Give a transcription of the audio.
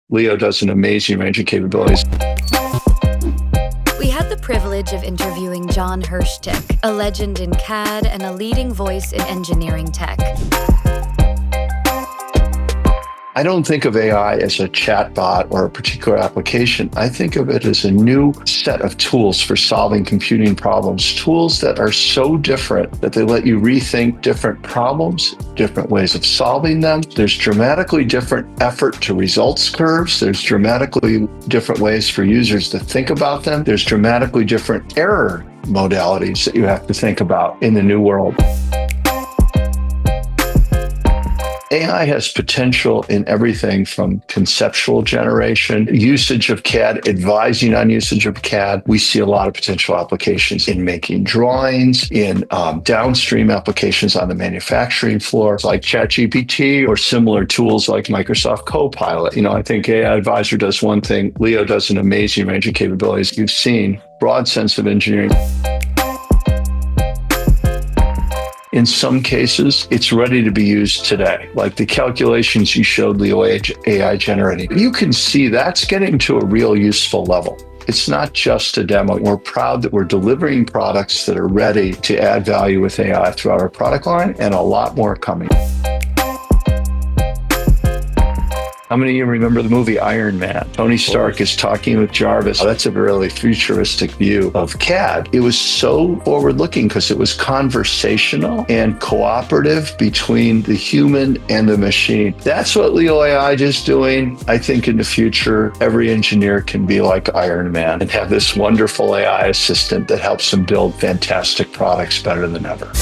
Leo does an amazing range of capabilities. We had the privilege of interviewing Jon Hirschtick, a legend in CAD and a leading voice in engineering tech. I don't think of AI as a chatbot or a particular application. I think of it as a new set of tools for solving computing problems, tools that are so different that they let you rethink different problems, different ways of solving them. There's dramatically different effort to results curves. There's dramatically different ways for users to think about them. There's dramatically different error modalities that you have to think about in the new world. AI has potential in everything from conceptual generation, usage of CAD, advising on usage of CAD. We see a lot of potential applications in making drawings, in downstream applications on the manufacturing floor, like ChatGPT or similar tools like Microsoft Copilot. I think AI Advisor does one thing. Leo does an amazing range of capabilities. You've seen broad sense of engineering. In some cases, it's ready to be used today, like the calculations you showed Leo AI generating. You can see that's getting to a real useful level. It's not just a demo. We're proud that we're delivering products that are ready to add value with AI throughout our product line, and a lot more coming. How many of you remember the movie Iron Man? Tony Stark is talking with Jarvis. That's a really futuristic view of CAD. It was so forward-looking because it was conversational and cooperative between the human and the machine. That's what Leo AI is doing. I think in the future, every engineer can be like Iron Man and have this wonderful AI assistant that helps them build fantastic products better than ever.